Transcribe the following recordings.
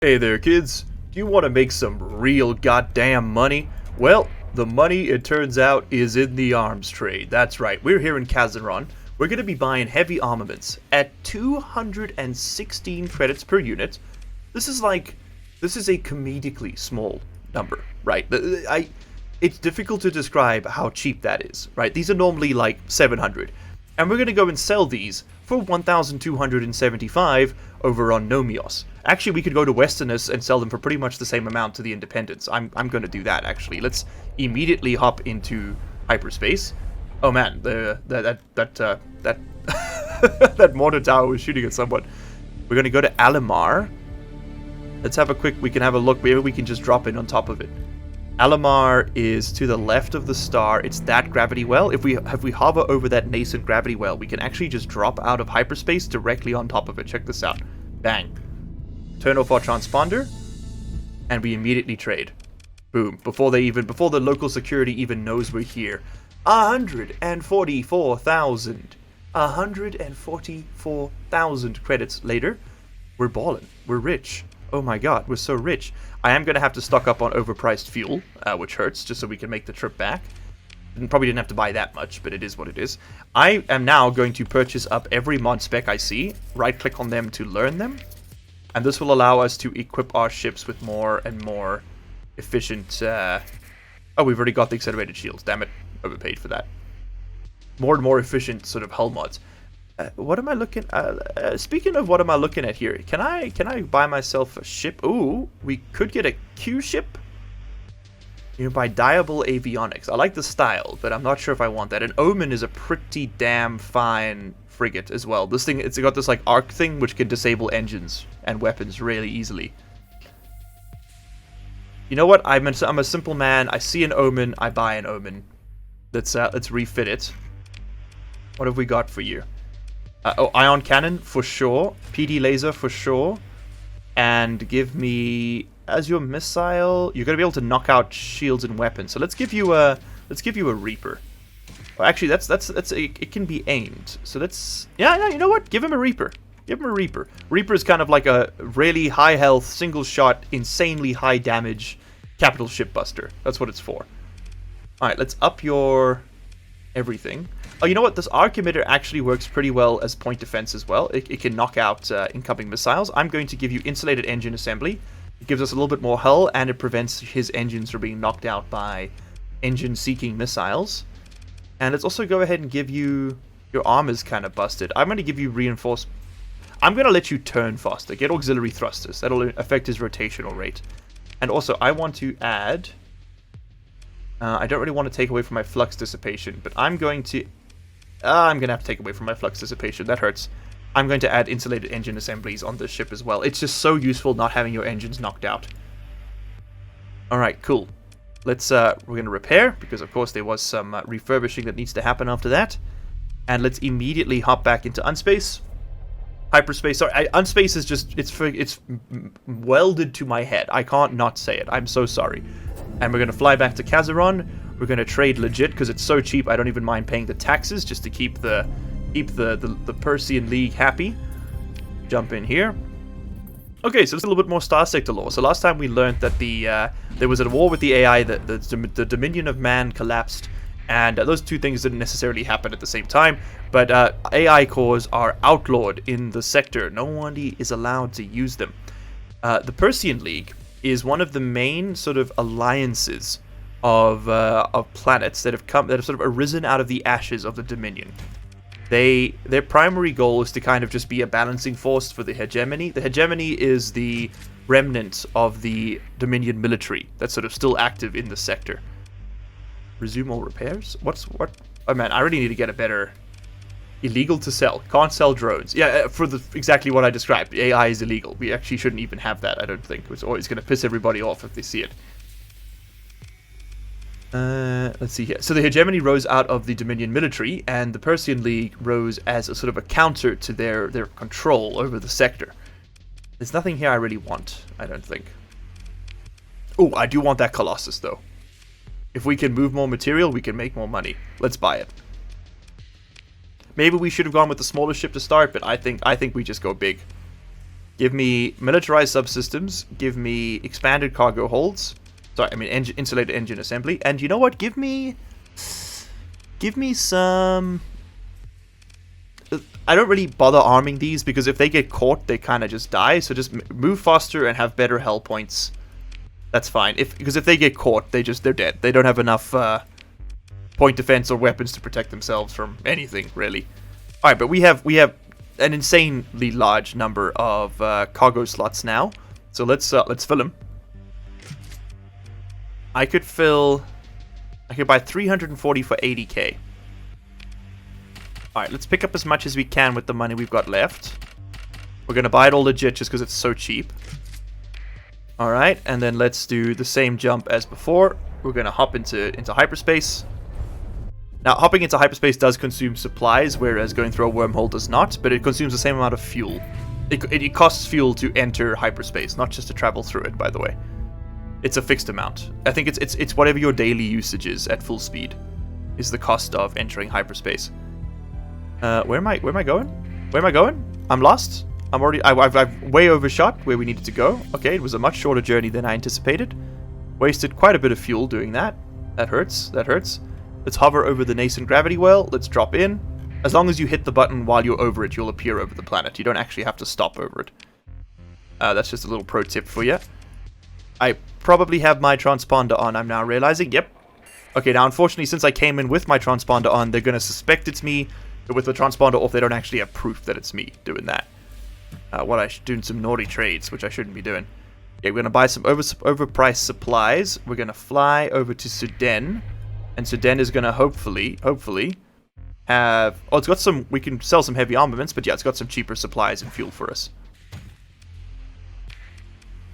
Hey there, kids. Do you want to make some real goddamn money? Well, the money, it turns out, is in the arms trade. That's right, we're here in Kazaron. We're going to be buying heavy armaments at 216 credits per unit. This is a comedically small number, right? It's difficult to describe how cheap that is, right? These are normally like 700. And we're going to go and sell these for 1,275 over on Nomios. Actually, we could go to Westerners and sell them for pretty much the same amount to the Independents. I'm going to do that, actually. Let's immediately hop into hyperspace. Oh man, that that mortar tower was shooting at someone. We're going to go to Alamar. Let's have a quick, we can have a look. Maybe we can just drop in on top of it. Alamar is to the left of the star. It's that gravity well. If we hover over that nascent gravity well, we can actually just drop out of hyperspace directly on top of it. Check this out. Bang. Turn off our transponder, and we immediately trade. Boom. Before the local security even knows we're here. 144,000. 144,000 credits later. We're ballin'. We're rich. Oh my god, we're so rich. I am going to have to stock up on overpriced fuel, which hurts, just so we can make the trip back. Probably didn't have to buy that much, but it is what it is. I am now going to purchase up every mod spec I see, right-click on them to learn them, and this will allow us to equip our ships with more and more efficient... Oh, we've already got the accelerated shields. Damn it, overpaid for that. More and more efficient sort of hull mods. What am I looking speaking of what am I looking at here? Can I buy myself a ship? Ooh, we could get a Q ship. You know, by Diable Avionics. I like the style, but I'm not sure if I want that. An Omen is a pretty damn fine frigate as well. This thing, it's got this like arc thing which can disable engines and weapons really easily. You know what? I'm a simple man. I see an Omen, I buy an Omen. Let's refit it. What have we got for you? Ion cannon for sure, PD laser for sure, and give me as your missile. You're gonna be able to knock out shields and weapons. So let's give you a Reaper. Well, actually, it can be aimed. So let's yeah. You know what? Give him a Reaper. Give him a Reaper. Reaper is kind of like a really high health, single shot, insanely high damage capital ship buster. That's what it's for. All right, let's up your everything. Oh, you know what? This arc emitter actually works pretty well as point defense as well. It can knock out incoming missiles. I'm going to give you insulated engine assembly. It gives us a little bit more hull, and it prevents his engines from being knocked out by engine-seeking missiles. And let's also go ahead and give you... Your armor's kind of busted. I'm going to give you reinforced... I'm going to let you turn faster. Get auxiliary thrusters. That'll affect his rotational rate. And also, I want to add... I don't really want to take away from my flux dissipation, but I'm going to... I'm going to have to take away from my flux dissipation. That hurts. I'm going to add insulated engine assemblies on this ship as well. It's just so useful not having your engines knocked out. Alright, cool. Let's, we're going to repair, because of course there was some refurbishing that needs to happen after that. And let's immediately hop back into unspace. Hyperspace, sorry, unspace is just, it's welded to my head. I can't not say it. I'm so sorry. And we're going to fly back to Kazaron. We're going to trade legit because it's so cheap. I don't even mind paying the taxes just to keep the Persian League happy. Jump in here. Okay, so there's a little bit more Starsector lore. So last time we learned that there was a war with the AI, that the Dominion of Man collapsed, and those two things didn't necessarily happen at the same time. But AI cores are outlawed in the sector. No one is allowed to use them. The Persian League is one of the main sort of alliances of planets that have sort of arisen out of the ashes of the Dominion. Their primary goal is to kind of just be a balancing force for the hegemony. The hegemony is the remnant of the Dominion military that's sort of still active in the sector. Resume all repairs? What? Oh man, I really need to get a better... Illegal to sell. Can't sell drones. Yeah, for exactly what I described. AI is illegal. We actually shouldn't even have that, I don't think. It's always going to piss everybody off if they see it. Let's see here. So the hegemony rose out of the Dominion military, and the Persian League rose as a sort of a counter to their control over the sector. There's nothing here I really want, I don't think. Oh, I do want that Colossus, though. If we can move more material, we can make more money. Let's buy it. Maybe we should have gone with the smaller ship to start, but I think we just go big. Give me militarized subsystems. Give me expanded cargo holds. Sorry, I mean insulated engine assembly. And you know what? Give me some... I don't really bother arming these because if they get caught, they kind of just die. So just move faster and have better hull points. That's fine. Because if they get caught, they're dead. They don't have enough point defense or weapons to protect themselves from anything really. All right, but we have an insanely large number of cargo slots now. So let's fill them. I could buy 340 for 80k. Alright, let's pick up as much as we can with the money we've got left. We're going to buy it all legit just because it's so cheap. Alright, and then let's do the same jump as before. We're going to hop into hyperspace. Now, hopping into hyperspace does consume supplies, whereas going through a wormhole does not, but it consumes the same amount of fuel. It costs fuel to enter hyperspace, not just to travel through it, by the way. It's a fixed amount. I think it's whatever your daily usage is at full speed, is the cost of entering hyperspace. Where am I going? Where am I going? I'm lost. I've way overshot where we needed to go. Okay, it was a much shorter journey than I anticipated. Wasted quite a bit of fuel doing that. That hurts. That hurts. Let's hover over the nascent gravity well. Let's drop in. As long as you hit the button while you're over it, you'll appear over the planet. You don't actually have to stop over it. That's just a little pro tip for you. I probably have my transponder on, I'm now realizing. Yep. Okay, now unfortunately, since I came in with my transponder on, they're going to suspect it's me. But with the transponder off, they don't actually have proof that it's me doing that. Doing some naughty trades, which I shouldn't be doing. Yeah, we're going to buy some overpriced supplies. We're going to fly over to Sudan. And Sudan is going to hopefully have... Oh, it's got some... We can sell some heavy armaments, but yeah, it's got some cheaper supplies and fuel for us.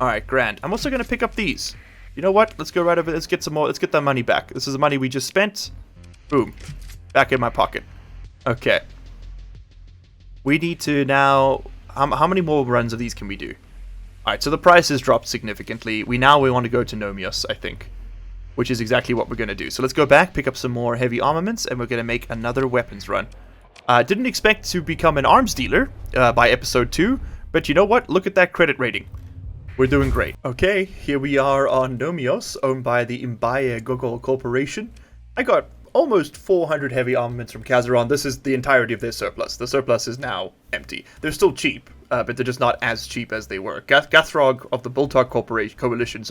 Alright, grand. I'm also going to pick up these. You know what? Let's go right over... Let's get some more... Let's get that money back. This is the money we just spent. Boom. Back in my pocket. Okay. We need to now... How many more runs of these can we do? Alright, so the price has dropped significantly. We want to go to Nomios, I think. Which is exactly what we're going to do. So let's go back, pick up some more heavy armaments, and we're going to make another weapons run. Didn't expect to become an arms dealer by episode 2, but you know what? Look at that credit rating. We're doing great. Okay, here we are on Nomios, owned by the Imbaye Gogol Corporation. I got almost 400 heavy armaments from Kazaron. This is the entirety of their surplus. The surplus is now empty. They're still cheap, but they're just not as cheap as they were. Gathrog of the Bultach Coalition,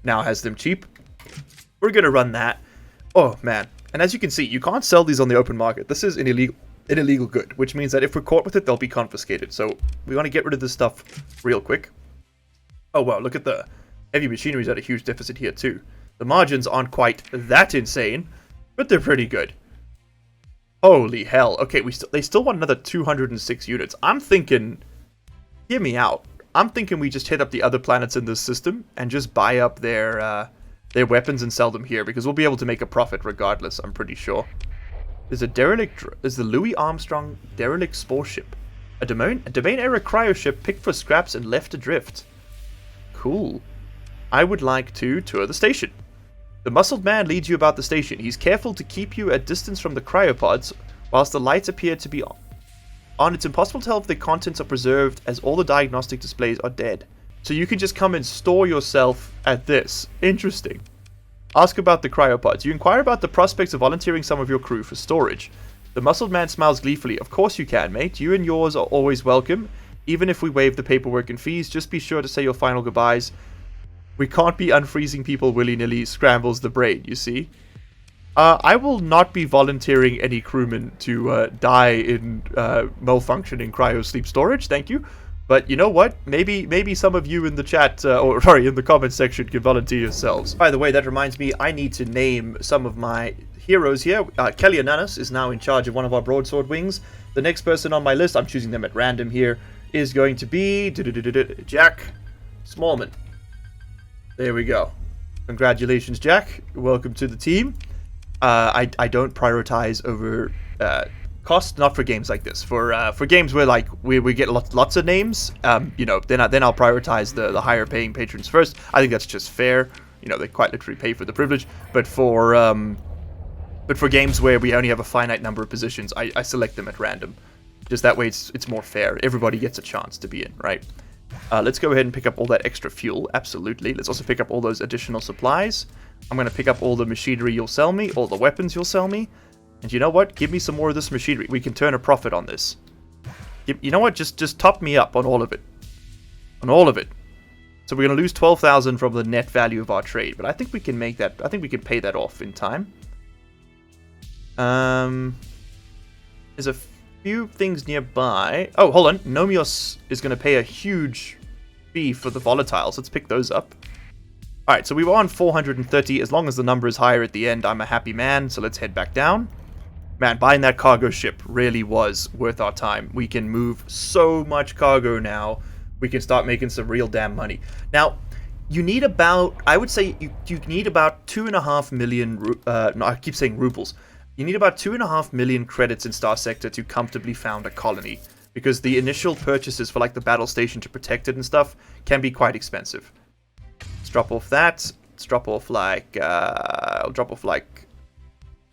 now has them cheap. We're going to run that. Oh, man. And as you can see, you can't sell these on the open market. This is an illegal good, which means that if we're caught with it, they'll be confiscated. So we want to get rid of this stuff real quick. Oh, wow. Look at the heavy machinery's at a huge deficit here, too. The margins aren't quite that insane, but they're pretty good. Holy hell. Okay, they still want another 206 units. I'm thinking... Hear me out. I'm thinking we just hit up the other planets in this system and just buy up their weapons and sell them here, because we'll be able to make a profit regardless, I'm pretty sure. There's the Louis Armstrong derelict spore ship. A domain-era cryo ship picked for scraps and left adrift. Cool. I would like to tour the station. The muscled man leads you about the station. He's careful to keep you at distance from the cryopods, whilst the lights appear to be on. It's impossible to tell if the contents are preserved, as all the diagnostic displays are dead. So you can just come and store yourself at this. Interesting. Ask about the cryopods. You inquire about the prospects of volunteering some of your crew for storage. The muscled man smiles gleefully. Of course you can, mate. You and yours are always welcome. Even if we waive the paperwork and fees, just be sure to say your final goodbyes. We can't be unfreezing people willy-nilly, scrambles the brain, you see. I will not be volunteering any crewmen to die in malfunctioning cryo-sleep storage, thank you. But you know what? Maybe some of you in the chat, in the comments section can volunteer yourselves. By the way, that reminds me, I need to name some of my heroes here. Kelly Ananas is now in charge of one of our broadsword wings. The next person on my list, I'm choosing them at random here, is going to be Jack Smallman. There we go. Congratulations, Jack. Welcome to the team. I don't prioritize over cost, not for games like this. For games where like we get lots of names, then I'll prioritize the higher paying patrons first. I think that's just fair. They quite literally pay for the privilege. But for games where we only have a finite number of positions, I select them at random. Just that way it's more fair. Everybody gets a chance to be in, right? Let's go ahead and pick up all that extra fuel. Absolutely. Let's also pick up all those additional supplies. I'm going to pick up all the machinery you'll sell me, all the weapons you'll sell me. And you know what? Give me some more of this machinery. We can turn a profit on this. You know what? Just top me up on all of it. On all of it. So we're going to lose 12,000 from the net value of our trade. But I think we can make that... I think we can pay that off in time. There's a few things nearby. Oh, hold on. Nomios is going to pay a huge fee for the volatiles. Let's pick those up. Alright, so we were on 430. As long as the number is higher at the end, I'm a happy man. So let's head back down. Man, buying that cargo ship really was worth our time. We can move so much cargo now. We can start making some real damn money. Now, you need about... I would say you need about 2.5 million... no, I keep saying rubles. You need about 2.5 million credits in Starsector to comfortably found a colony. Because the initial purchases for like the battle station to protect it and stuff can be quite expensive. Let's drop off that. Let's drop off like... I'll drop off like...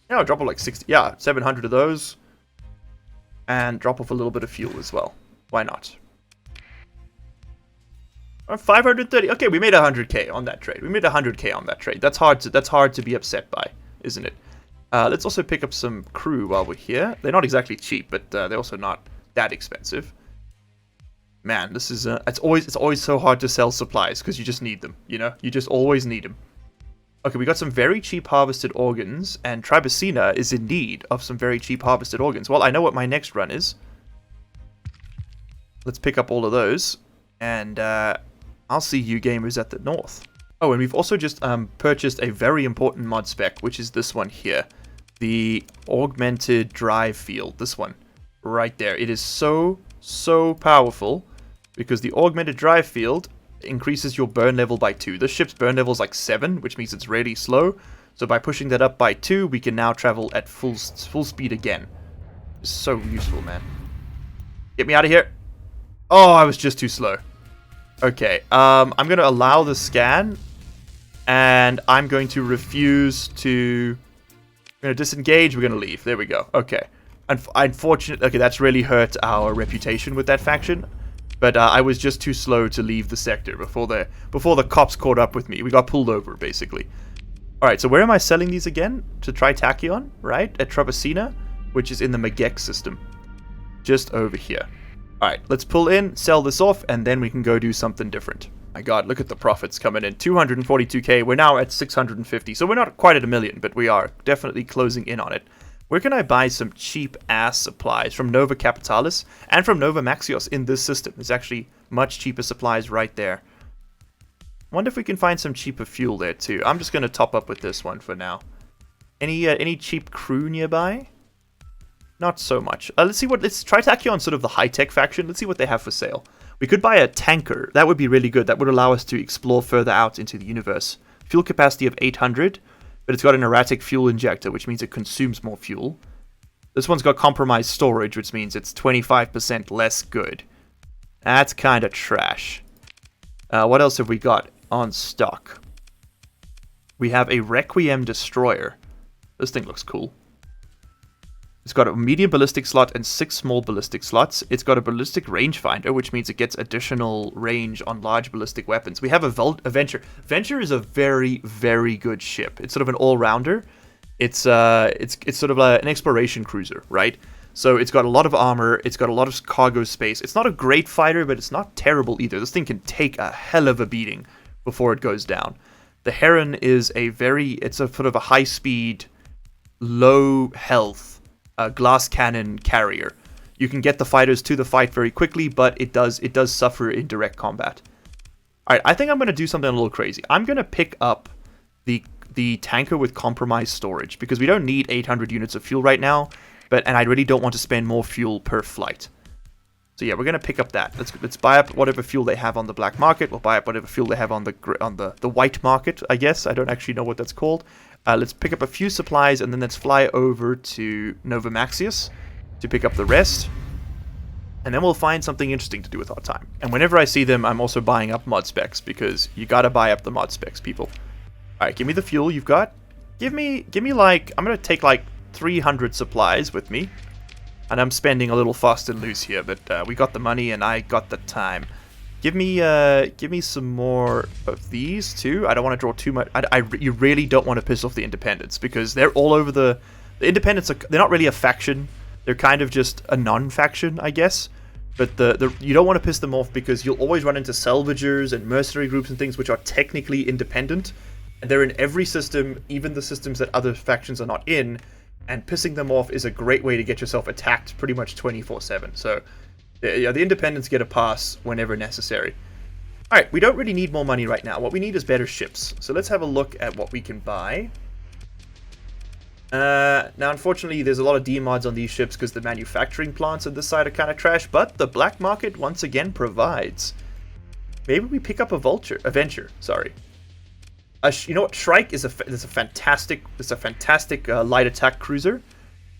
Yeah, I'll drop off like 60... Yeah, 700 of those. And drop off a little bit of fuel as well. Why not? 530. Okay, we made 100k on that trade. We made 100k on that trade. That's hard to be upset by, isn't it? Let's also pick up some crew while we're here. They're not exactly cheap, but they're also not that expensive. Man, this is it's always so hard to sell supplies because you just need them. You know, you just always need them. Okay, we got some very cheap harvested organs, and Tribacina is in need of some very cheap harvested organs. Well, I know what my next run is. Let's pick up all of those, and I'll see you gamers at the north. Oh, and we've also just purchased a very important mod spec, which is this one here. The augmented drive field. This one. Right there. It is so powerful because the augmented drive field increases your burn level by 2. This ship's burn level is like 7, which means it's really slow. So by pushing that up by 2, we can now travel at full speed again. It's so useful, man. Get me out of here. Oh, I was just too slow. Okay, I'm going to allow the scan, and I'm going to refuse to... I'm going to disengage, we're going to leave. There we go. Okay. Unfortunately, okay, that's really hurt our reputation with that faction, but I was just too slow to leave the sector before the cops caught up with me. We got pulled over, basically. Alright, so where am I selling these again? To Tritachyon, right? At Tribacina, which is in the Magex system. Just over here. Alright, let's pull in, sell this off, and then we can go do something different. My god, look at the profits coming in. 242k, we're now at 650, so we're not quite at a million, but we are definitely closing in on it. Where can I buy some cheap-ass supplies? From Nova Capitalis and from Nova Maxios in this system. There's actually much cheaper supplies right there. Wonder if we can find some cheaper fuel there too. I'm just going to top up with this one for now. Any cheap crew nearby? Not so much. Let's try Tachyon, sort of the high-tech faction. Let's see what they have for sale. We could buy a tanker. That would be really good. That would allow us to explore further out into the universe. Fuel capacity of 800, but it's got an erratic fuel injector, which means it consumes more fuel. This one's got compromised storage, which means it's 25% less good. That's kind of trash. What else have we got on stock? We have a Requiem destroyer. This thing looks cool. It's got a medium ballistic slot and 6 small ballistic slots. It's got a ballistic rangefinder, which means it gets additional range on large ballistic weapons. We have a Venture. Venture is a very, very good ship. It's sort of an all-rounder. It's sort of an exploration cruiser, right? So it's got a lot of armor. It's got a lot of cargo space. It's not a great fighter, but it's not terrible either. This thing can take a hell of a beating before it goes down. The Heron is it's a sort of a high-speed, low-health glass cannon carrier. You can get the fighters to the fight very quickly, but it does suffer in direct combat. Alright, I think I'm going to do something a little crazy. I'm going to pick up the tanker with compromised storage, because we don't need 800 units of fuel right now, and I really don't want to spend more fuel per flight. So yeah, we're going to pick up that. Let's buy up whatever fuel they have on the black market. We'll buy up whatever fuel they have on the white market, I guess. I don't actually know what that's called. Let's pick up a few supplies, and then let's fly over to Nova Maxios to pick up the rest. And then we'll find something interesting to do with our time. And whenever I see them, I'm also buying up mod specs, because you gotta buy up the mod specs, people. Alright, give me the fuel you've got. Give me like, I'm gonna take like 300 supplies with me. And I'm spending a little fast and loose here, but we got the money and I got the time. Give me some more of these too. I don't want to draw too much. You really don't want to piss off the Independents because they're all over the Independents. They're not really a faction. They're kind of just a non-faction, I guess. But you don't want to piss them off because you'll always run into salvagers and mercenary groups and things which are technically independent. And they're in every system, even the systems that other factions are not in. And pissing them off is a great way to get yourself attacked pretty much 24/7. So, yeah, the Independents get a pass whenever necessary. Alright, we don't really need more money right now. What we need is better ships. So let's have a look at what we can buy. Now, unfortunately, there's a lot of demods on these ships because the manufacturing plants on this side are kind of trash, but the black market once again provides. Maybe we pick up a Venture, sorry. You know what? Shrike is a fantastic light attack cruiser.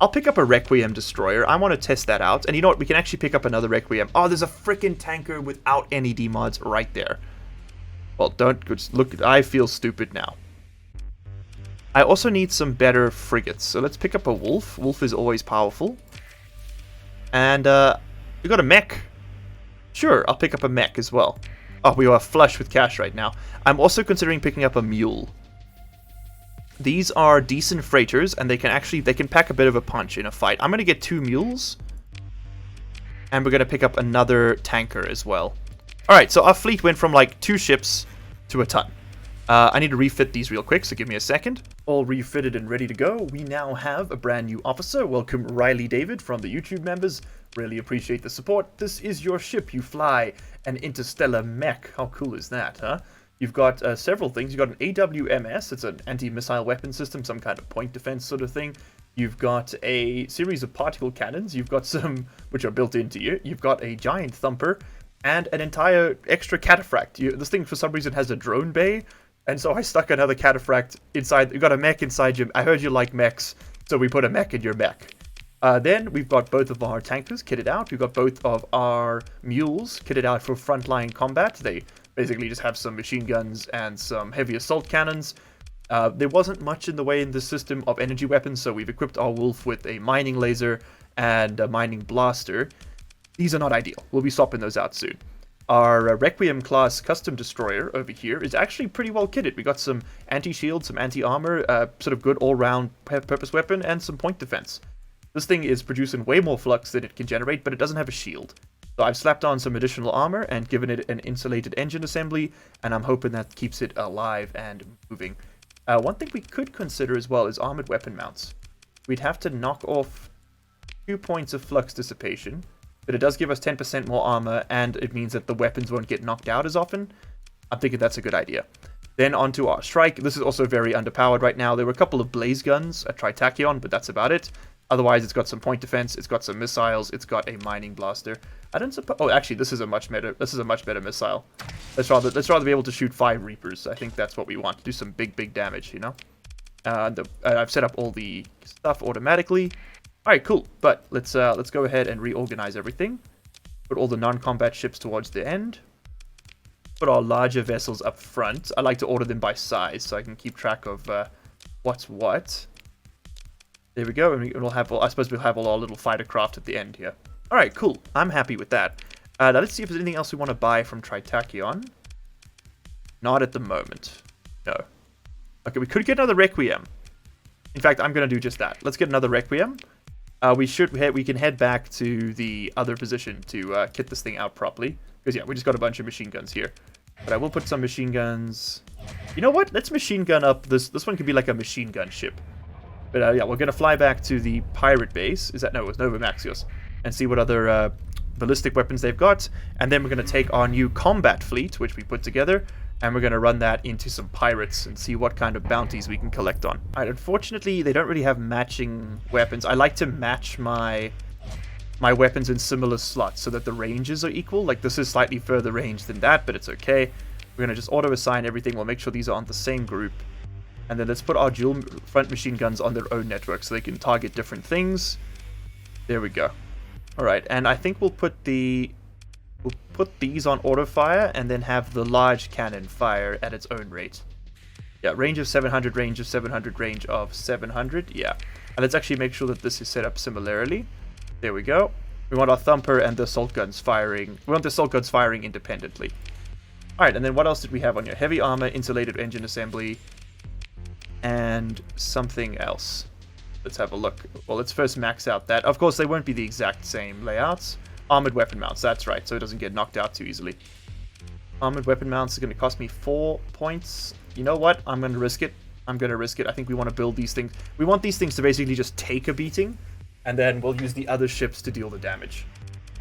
I'll pick up a Requiem destroyer. I want to test that out. And you know what? We can actually pick up another Requiem. Oh, there's a freaking tanker without any demods right there. Well, don't look. I feel stupid now. I also need some better frigates. So let's pick up a Wolf. Wolf is always powerful. And we got a mech. Sure, I'll pick up a mech as well. Oh, we are flush with cash right now. I'm also considering picking up a Mule. These are decent freighters, and they can pack a bit of a punch in a fight. I'm going to get 2 mules, and we're going to pick up another tanker as well. Alright, so our fleet went from like 2 ships to a ton. I need to refit these real quick, so give me a second. All refitted and ready to go. We now have a brand new officer. Welcome Riley David from the YouTube members. Really appreciate the support. This is your ship you fly, an interstellar mech. How cool is that, huh? You've got several things. You've got an AWMS, it's an anti-missile weapon system, some kind of point defense sort of thing. You've got a series of particle cannons. You've got some which are built into you. You've got a giant thumper and an entire extra cataphract. This thing for some reason has a drone bay, and so I stuck another cataphract inside. You've got a mech inside you. I heard you like mechs, so we put a mech in your mech. Then we've got both of our tankers kitted out. We've got both of our mules kitted out for frontline combat. They basically just have some machine guns and some heavy assault cannons. There wasn't much in the way in this system of energy weapons, so we've equipped our Wolf with a mining laser and a mining blaster. These are not ideal. We'll be swapping those out soon. Our Requiem class custom destroyer over here is actually pretty well kitted. We got some anti-shield, some anti-armor, sort of good all-round purpose weapon, and some point defense. This thing is producing way more flux than it can generate, but it doesn't have a shield. So I've slapped on some additional armor and given it an insulated engine assembly, and I'm hoping that keeps it alive and moving. One thing we could consider as well is armored weapon mounts. We'd have to knock off 2 points of flux dissipation, but it does give us 10% more armor, and it means that the weapons won't get knocked out as often. I'm thinking that's a good idea. Then onto our strike. This is also very underpowered right now. There were a couple of blaze guns, a Tritachyon, but that's about it. Otherwise, it's got some point defense, it's got some missiles, it's got a mining blaster. I don't suppose. Oh, actually, this is a much better missile. Let's rather be able to shoot 5 Reapers. I think that's what we want. Do some big damage, you know. I've set up all the stuff automatically. All right, cool. But let's go ahead and reorganize everything. Put all the non-combat ships towards the end. Put our larger vessels up front. I like to order them by size so I can keep track of what's what. There we go, and we'll have. I suppose we'll have all our little fighter craft at the end here. All right, cool. I'm happy with that. Now let's see if there's anything else we want to buy from Tritachyon. Not at the moment. No. Okay, we could get another Requiem. In fact, I'm gonna do just that. Let's get another Requiem. We can head back to the other position to kit this thing out properly. Because yeah, we just got a bunch of machine guns here. But I will put some machine guns. You know what? Let's machine gun up this. This one could be like a machine gun ship. But yeah, we're going to fly back to the pirate base. It was Nova Maxios. And see what other ballistic weapons they've got. And then we're going to take our new combat fleet, which we put together. And we're going to run that into some pirates and see what kind of bounties we can collect on. Alright, unfortunately, they don't really have matching weapons. I like to match my weapons in similar slots so that the ranges are equal. Like, this is slightly further range than that, but it's okay. We're going to just auto-assign everything. We'll make sure these are on the same group. And then let's put our dual front machine guns on their own network so they can target different things. There we go. Alright, and I think we'll put these on auto fire and then have the large cannon fire at its own rate. Yeah, range of 700, range of 700, range of 700. Yeah. And let's actually make sure that this is set up similarly. There we go. We want our thumper and the assault guns firing. We want the assault guns firing independently. Alright, and then what else did we have on here? Heavy armor, insulated engine assembly, and something else. Let's have a look. Well, let's first max out that. Of course, they won't be the exact same layouts. Armored weapon mounts, that's right, so it doesn't get knocked out too easily. Armored weapon mounts is going to cost me 4 points. You know what? I'm going to risk it. I'm going to risk it. I think we want to build these things. We want these things to basically just take a beating, and then we'll use the other ships to deal the damage.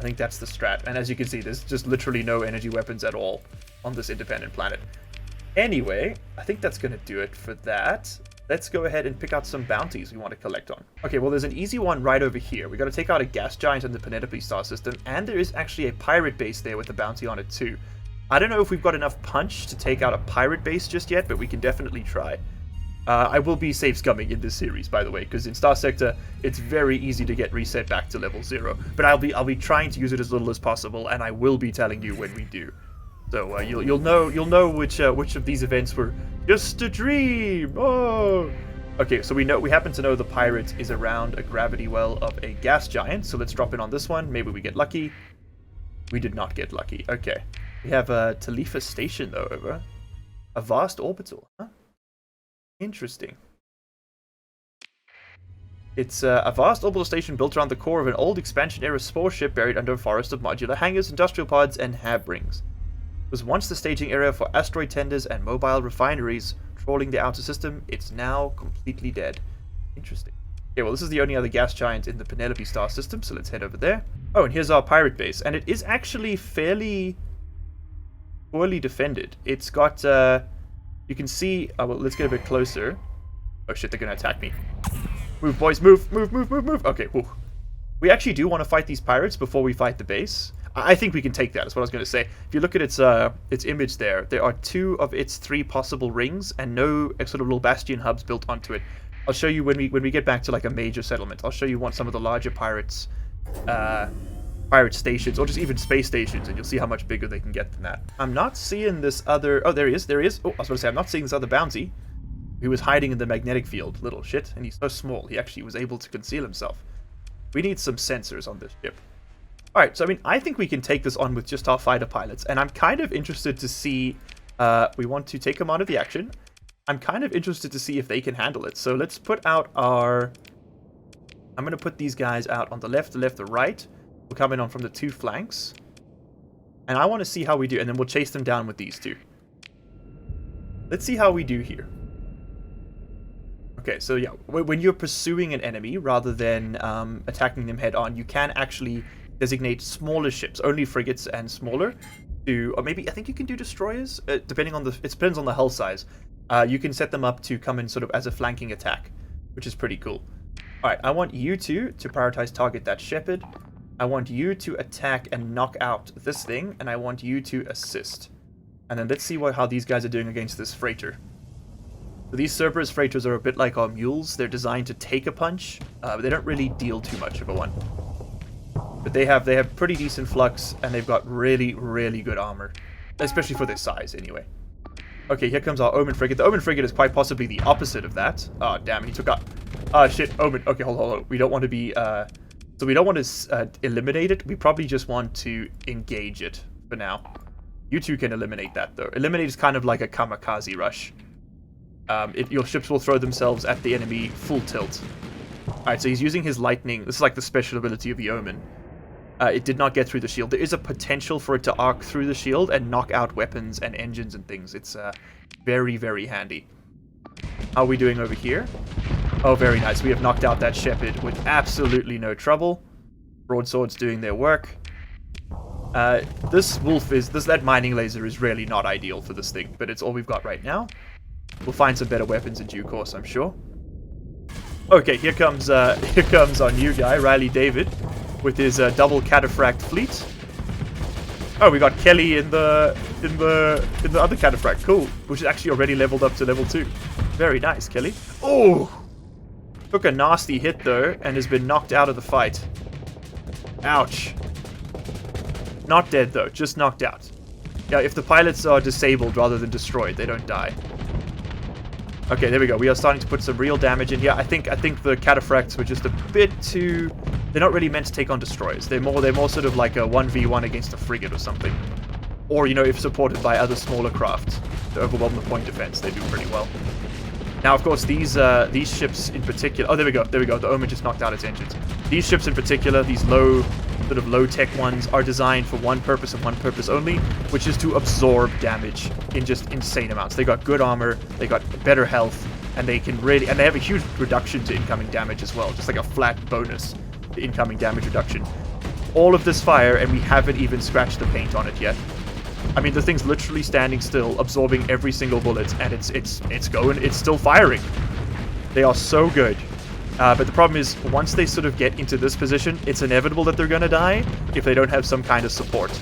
I think that's the strat. And as you can see, there's just literally no energy weapons at all on this independent planet. Anyway, I think that's going to do it for that. Let's go ahead and pick out some bounties we want to collect on. Okay, well, there's an easy one right over here. We got to take out a gas giant in the Penelope star system, and there is actually a pirate base there with a bounty on it too. I don't know if we've got enough punch to take out a pirate base just yet, but we can definitely try. I will be safe scumming in this series, by the way, because in Starsector, it's very easy to get reset back to level 0. But I'll be trying to use it as little as possible, and I will be telling you when we do. So you'll know which of these events were just a dream. Oh. Okay, so we happen to know the pirate is around a gravity well of a gas giant. So let's drop in on this one. Maybe we get lucky. We did not get lucky. Okay, we have a Talifa station though over a vast orbital. Huh? Interesting. It's a vast orbital station built around the core of an old expansion-era spore ship buried under a forest of modular hangars, industrial pods, and hab rings. It was once the staging area for asteroid tenders and mobile refineries trawling the outer system. It's now completely dead. Interesting. Okay, well, this is the only other gas giant in the Penelope star system, so let's head over there. Oh, and here's our pirate base, and it is actually fairly poorly defended. It's got, you can see... Oh, well, let's get a bit closer. Oh, shit, they're gonna attack me. Move, boys, move, move, move, move, move. Okay, whew. We actually do want to fight these pirates before we fight the base. I think we can take that, is what I was going to say. If you look at its image there are 2 of its 3 possible rings and no sort of little bastion hubs built onto it. I'll show you when we get back to like a major settlement. I'll show you some of the larger pirate stations, or just even space stations, and you'll see how much bigger they can get than that. I'm not seeing this other... Oh, there he is. There he is. Oh, I was going to say, I'm not seeing this other bounty. He was hiding in the magnetic field. Little shit. And he's so small, he actually was able to conceal himself. We need some sensors on this ship. Alright, so I mean, I think we can take this on with just our fighter pilots, and I'm kind of interested to see... we want to take them out of the action. I'm kind of interested to see if they can handle it. So let's put out our... I'm going to put these guys out on the left, the right. We'll come in on from the 2 flanks. And I want to see how we do, and then we'll chase them down with these 2. Let's see how we do here. Okay, so yeah, when you're pursuing an enemy rather than attacking them head on, you can actually designate smaller ships, only frigates and smaller, to, or maybe I think you can do destroyers, depending on it depends on the hull size. You can set them up to come in sort of as a flanking attack, which is pretty cool. All right, I want you two to prioritize target that Shepherd. I want you to attack and knock out this thing, and I want you to assist. And then let's see how these guys are doing against this freighter. So these Cerberus freighters are a bit like our mules. They're designed to take a punch, but they don't really deal too much of a one. But they have pretty decent flux, and they've got really, really good armor. Especially for their size, anyway. Okay, here comes our Omen frigate. The Omen frigate is quite possibly the opposite of that. Oh, damn, he took out... Ah, shit, Omen. Okay, hold on. We don't want to be... So we don't want to eliminate it. We probably just want to engage it for now. You two can eliminate that, though. Eliminate is kind of like a kamikaze rush. Your ships will throw themselves at the enemy full tilt. Alright, so he's using his lightning. This is like the special ability of the Omen. It did not get through the shield. There is a potential for it to arc through the shield and knock out weapons and engines and things. It's very, very handy. How are we doing over here? Oh, very nice. We have knocked out that Shepherd with absolutely no trouble. Broadswords doing their work. That mining laser is really not ideal for this thing, but it's all we've got right now. We'll find some better weapons in due course, I'm sure. Okay, here comes our new guy, Riley David, with his double cataphract fleet. Oh, we got Kelly in the other cataphract. Cool, which is actually already leveled up to level 2. Very nice, Kelly. Oh, took a nasty hit though, and has been knocked out of the fight. Ouch. Not dead though, just knocked out. Yeah, if the pilots are disabled rather than destroyed, they don't die. Okay, there we go. We are starting to put some real damage in here. I think the cataphracts were just a bit too... They're not really meant to take on destroyers. They're more sort of like a 1v1 against a frigate or something. Or, you know, if supported by other smaller craft to overwhelm the point defense, they do pretty well. Now, of course, these ships in particular... Oh, there we go. There we go. The Omen just knocked out its engines. These ships in particular, these sort of low-tech ones, are designed for one purpose and one purpose only, which is to absorb damage in just insane amounts. They got good armor, they got better health, and they can really... And they have a huge reduction to incoming damage as well. Just like a flat bonus to incoming damage reduction. All of this fire, and we haven't even scratched the paint on it yet. I mean, the thing's literally standing still, absorbing every single bullet, and it's still firing. They are so good. But the problem is, once they sort of get into this position, it's inevitable that they're gonna die if they don't have some kind of support.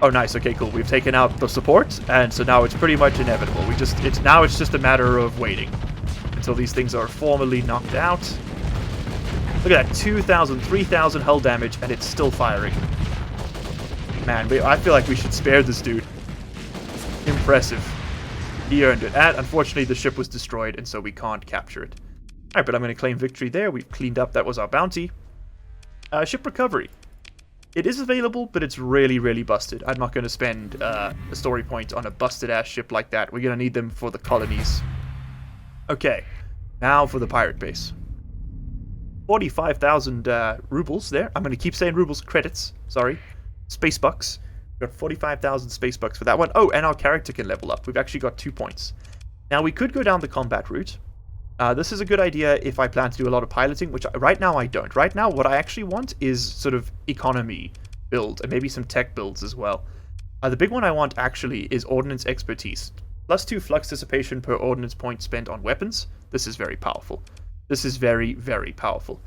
Oh, nice. Okay, cool. We've taken out the support, and so now it's pretty much inevitable. Now it's just a matter of waiting until these things are formally knocked out. Look at that, 2,000, 3,000 hull damage, and it's still firing. Man, I feel like we should spare this dude. Impressive. He earned it. And unfortunately, the ship was destroyed, and so we can't capture it. Alright, but I'm going to claim victory there. We've cleaned up. That was our bounty. Ship recovery. It is available, but it's really, really busted. I'm not going to spend a story point on a busted-ass ship like that. We're going to need them for the colonies. Okay, now for the pirate base. 45,000 rubles there. I'm going to keep saying rubles. Credits. Sorry. Space bucks. We've got 45,000 space bucks for that one. Oh, and our character can level up. We've actually got 2 points. Now, we could go down the combat route. This is a good idea if I plan to do a lot of piloting, which right now I don't. Right now, what I actually want is sort of economy build, and maybe some tech builds as well. The big one I want, actually, is ordnance expertise. +2 flux dissipation per ordnance point spent on weapons. This is very powerful. This is very, very powerful.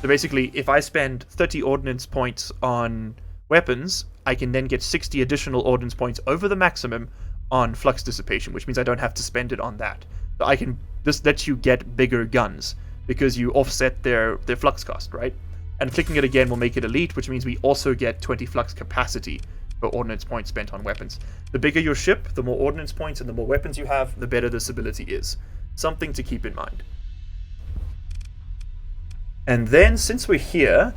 So basically, if I spend 30 ordnance points on weapons, I can then get 60 additional ordnance points over the maximum on flux dissipation, which means I don't have to spend it on that. So this lets you get bigger guns because you offset their flux cost, right? And clicking it again will make it elite, which means we also get 20 flux capacity per ordnance point spent on weapons. The bigger your ship, the more ordnance points and the more weapons you have, the better this ability is. Something to keep in mind. And then, since we're here,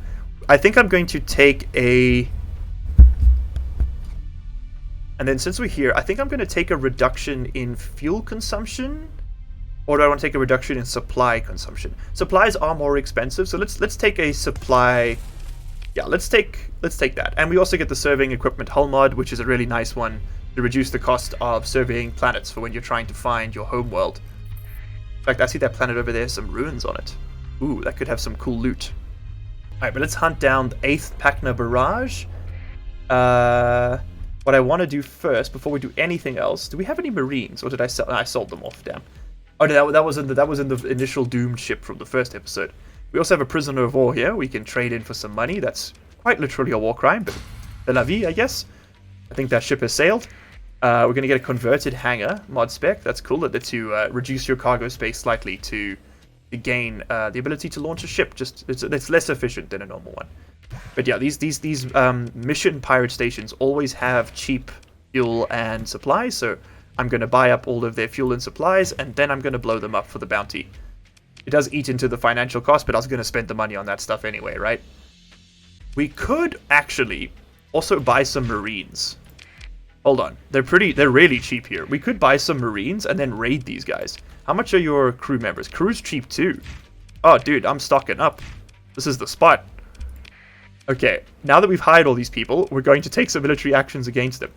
I think I'm going to take a... And then since we're here, I think I'm going to take a reduction in fuel consumption, or do I want to take a reduction in supply consumption? Supplies are more expensive, so let's take a supply. Yeah, let's take that. And we also get the surveying equipment hull mod, which is a really nice one to reduce the cost of surveying planets for when you're trying to find your home world. In fact, I see that planet over there, some ruins on it. Ooh, that could have some cool loot. All right, but let's hunt down the 8th Pachna Barrage. What I want to do first, before we do anything else, do we have any Marines, or did I sell? I sold them off. Damn. Oh, no, that was in the initial doomed ship from the first episode. We also have a prisoner of war here. We can trade in for some money. That's quite literally a war crime, but c'est la vie, I guess. I think that ship has sailed. We're going to get a converted hangar mod spec. That's cool. That lets you reduce your cargo space slightly to gain the ability to launch a ship. Just it's less efficient than a normal one. But yeah, these mission pirate stations always have cheap fuel and supplies, so I'm going to buy up all of their fuel and supplies, and then I'm going to blow them up for the bounty. It does eat into the financial cost, but I was going to spend the money on that stuff anyway, right? We could actually also buy some Marines. Hold on, they're really cheap here. We could buy some Marines and then raid these guys. How much are your crew members? Crew's cheap too. Oh, dude, I'm stocking up. This is the spot. Okay, now that we've hired all these people, we're going to take some military actions against them.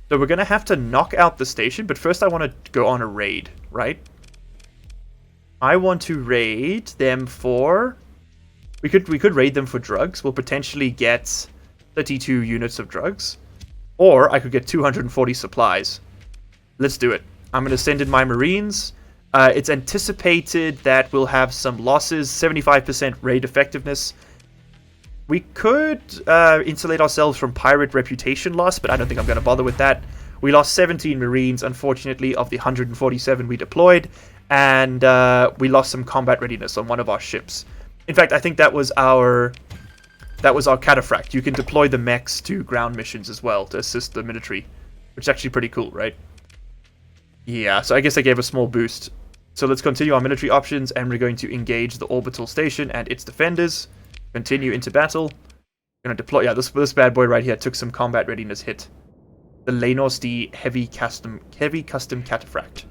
So we're going to have to knock out the station, but first I want to go on a raid, right? I want to raid them for... We could raid them for drugs. We'll potentially get 32 units of drugs. Or I could get 240 supplies. Let's do it. I'm going to send in my Marines. It's anticipated that we'll have some losses, 75% raid effectiveness. We could insulate ourselves from pirate reputation loss, but I don't think I'm going to bother with that. We lost 17 Marines, unfortunately, of the 147 we deployed, and we lost some combat readiness on one of our ships. In fact, I think that was our cataphract. You can deploy the mechs to ground missions as well to assist the military, which is actually pretty cool, right? Yeah, so I guess I gave a small boost. So let's continue our military options, and we're going to engage the orbital station and its defenders. Continue into battle. Gonna deploy. Yeah, this bad boy right here took some combat readiness hit. The Lanos D heavy custom cataphract.